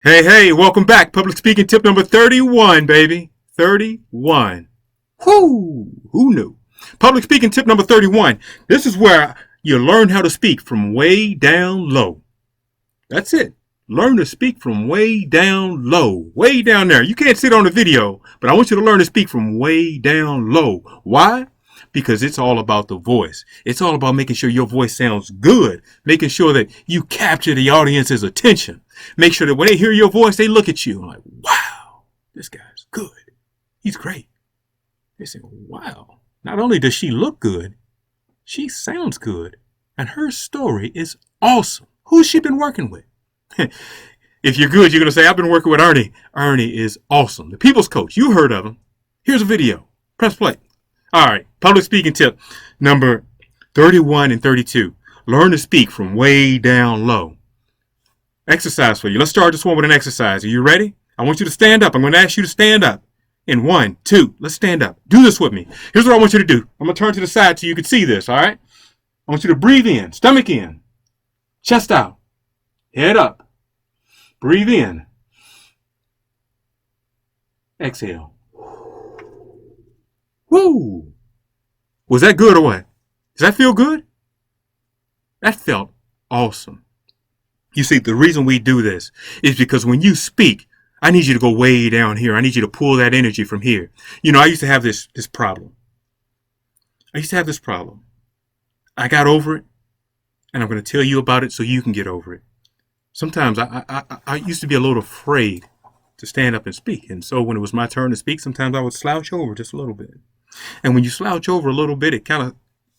Hey, hey, welcome back. Public speaking tip number 31, baby. 31. Who knew? Public speaking tip number 31. This is where you learn how to speak from way down low. That's it. Learn to speak from way down low. Way down there. You can't see it on the video, but I want you to learn to speak from way down low. Why? Because it's all about the voice. It's all about making sure your voice sounds good, making sure that you capture the audience's attention. Make sure that when they hear your voice, they look at you like, wow, this guy's good. He's great. They say, wow, not only does she look good, she sounds good. And her story is awesome. Who's she been working with? If you're good, you're going to say, I've been working with Ernie. Ernie is awesome. The people's coach. You heard of him. Here's a video. Press play. All right. Public speaking tip number 31 and 32. Learn to speak from way down low. Exercise for you. Let's start this one with an exercise. Are you ready? I want you to stand up. I'm going to ask you to stand up. In 1, 2, let's stand up. Do this with me. Here's what I want you to do. I'm going to turn to the side so you can see this, all right? I want you to breathe in, stomach in, chest out, head up. Breathe in. Exhale. Woo! Was that good or what? Does that feel good? That felt awesome. You see, the reason we do this is because when you speak, I need you to go way down here. I need you to pull that energy from here. You know, I used to have this problem. I got over it, and I'm going to tell you about it so you can get over it. Sometimes I used to be a little afraid to stand up and speak. And so when it was my turn to speak, sometimes I would slouch over just a little bit. And when you slouch over a little bit, it kind of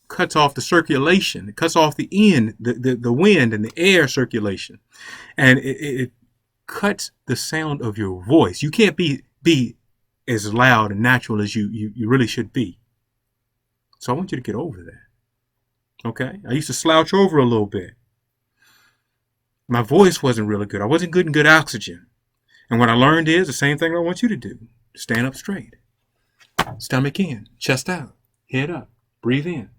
cuts off the circulation. It cuts off the wind and the air circulation. And it cuts the sound of your voice. You can't be as loud and natural as you really should be. So I want you to get over that. Okay? I used to slouch over a little bit. My voice wasn't really good. I wasn't good in good oxygen. And what I learned is the same thing I want you to do. Stand up straight. Stomach in, chest out, head up, breathe in.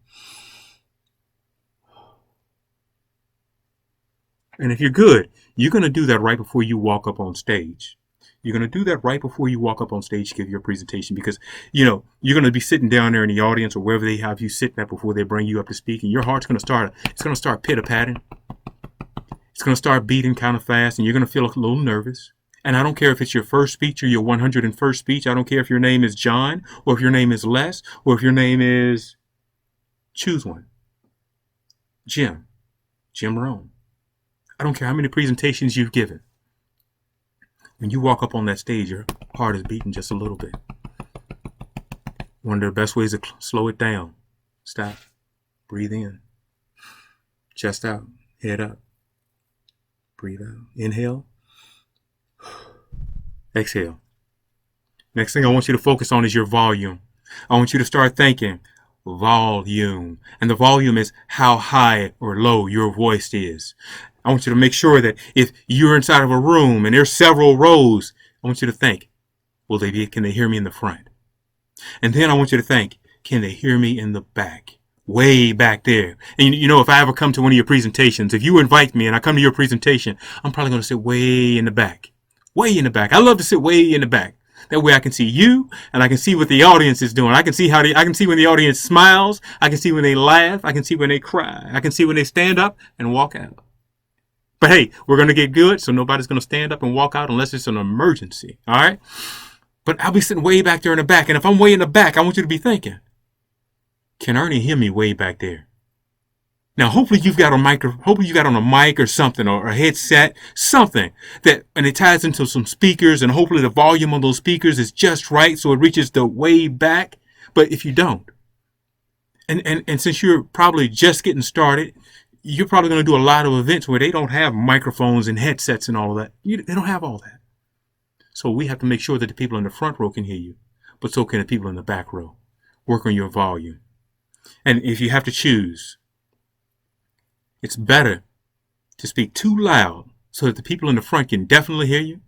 And if you're good, you're going to do that right before you walk up on stage. You're going to do that right before you walk up on stage to give your presentation because, you know, you're going to be sitting down there in the audience or wherever they have you sitting at before they bring you up to speak. And your heart's going to start pitter-patting. It's going to start beating kind of fast and you're going to feel a little nervous. And I don't care if it's your first speech or your 101st speech. I don't care if your name is John or if your name is Les or if your name is, choose one, Jim Rohn. I don't care how many presentations you've given. When you walk up on that stage, your heart is beating just a little bit. One of the best ways to slow it down. Stop. Breathe in. Chest out. Head up. Breathe out. Inhale. Exhale. Next thing I want you to focus on is your volume. I want you to start thinking volume. And the volume is how high or low your voice is. I want you to make sure that if you're inside of a room and there's several rows, I want you to think, can they hear me in the front? And then I want you to think, can they hear me in the back? Way back there. And you know, if I ever come to one of your presentations, if you invite me and I come to your presentation, I'm probably going to sit way in the back. Way in the back. I love to sit way in the back. That way I can see you and I can see what the audience is doing. I can see when the audience smiles. I can see when they laugh. I can see when they cry. I can see when they stand up and walk out. But hey, we're going to get good, so nobody's going to stand up and walk out unless it's an emergency. All right? But I'll be sitting way back there in the back. And if I'm way in the back, I want you to be thinking, can Ernie hear me way back there? Now, hopefully you got on a mic or something, or a headset, something and it ties into some speakers, and hopefully the volume on those speakers is just right so it reaches the way back. But if you don't, and since you're probably just getting started, you're probably going to do a lot of events where they don't have microphones and headsets and all of that. They don't have all that. So we have to make sure that the people in the front row can hear you, but so can the people in the back row. Work on your volume. And if you have to choose, it's better to speak too loud so that the people in the front can definitely hear you,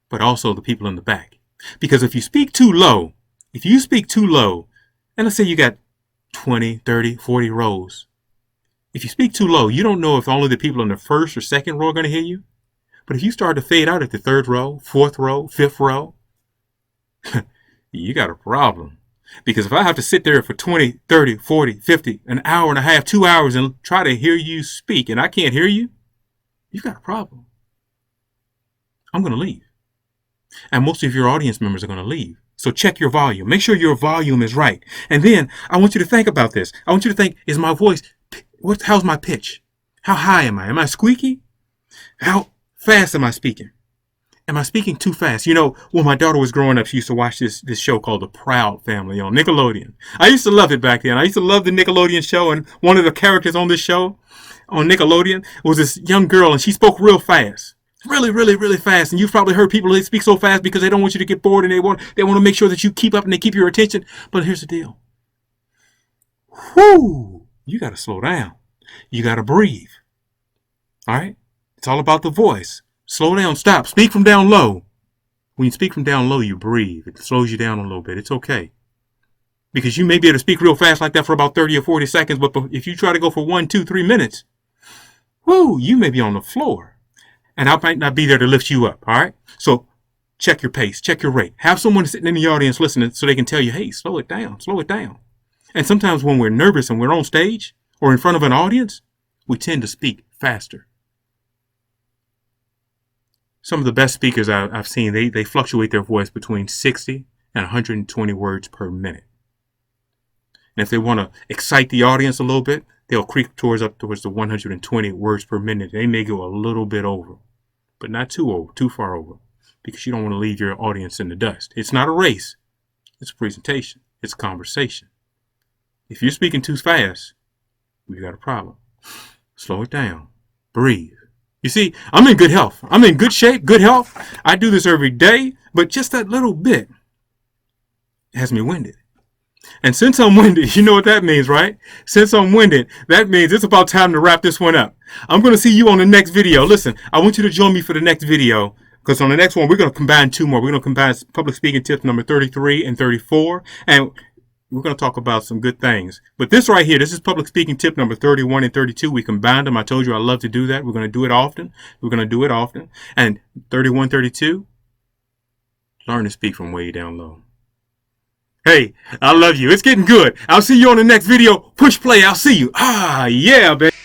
but also the people in the back. Because if you speak too low, and let's say you got 20, 30, 40 rows, if you speak too low, you don't know if only the people in the first or second row are going to hear you. But if you start to fade out at the third row, fourth row, fifth row, you got a problem. Because if I have to sit there for 20, 30, 40, 50, an hour and a half, 2 hours and try to hear you speak and I can't hear you, you've got a problem. I'm going to leave. And most of your audience members are going to leave. So check your volume. Make sure your volume is right. And then I want you to think about this. I want you to think, is my voice, how's my pitch? How high am I? Am I squeaky? How fast am I speaking? Am I speaking too fast? You know, when my daughter was growing up, she used to watch this show called The Proud Family on Nickelodeon. I used to love it back then. I used to love the Nickelodeon show, and one of the characters on this show on Nickelodeon was this young girl, and she spoke real fast. Really, really, really fast. And you've probably heard people, they speak so fast because they don't want you to get bored, and they want to make sure that you keep up and they keep your attention. But here's the deal. Whoo! You got to slow down. You got to breathe. All right? It's all about the voice. Slow down, stop, speak from down low. When you speak from down low, you breathe. It slows you down a little bit. It's okay. Because you may be able to speak real fast like that for about 30 or 40 seconds, but if you try to go for 1, 2, 3 minutes, whoo, you may be on the floor. And I might not be there to lift you up, all right? So check your pace, check your rate. Have someone sitting in the audience listening so they can tell you, hey, slow it down, slow it down. And sometimes when we're nervous and we're on stage or in front of an audience, we tend to speak faster. Some of the best speakers I've seen, they fluctuate their voice between 60 and 120 words per minute. And if they want to excite the audience a little bit, they'll creep towards the 120 words per minute. They may go a little bit over, but not too far over, because you don't want to leave your audience in the dust. It's not a race. It's a presentation. It's a conversation. If you're speaking too fast, we've got a problem. Slow it down. Breathe. You see, I'm in good health. I'm in good shape, good health. I do this every day, but just that little bit has me winded. And since I'm winded, you know what that means, right? Since I'm winded, that means it's about time to wrap this one up. I'm going to see you on the next video. Listen, I want you to join me for the next video, because on the next one, we're going to combine 2 more. We're going to combine public speaking tips number 33 and 34. And we're going to talk about some good things. But this right here, this is public speaking tip number 31 and 32. We combined them. I told you I love to do that. We're going to do it often. We're going to do it often. And 31, 32, learn to speak from way down low. Hey, I love you. It's getting good. I'll see you on the next video. Push play. I'll see you. Ah, yeah, baby.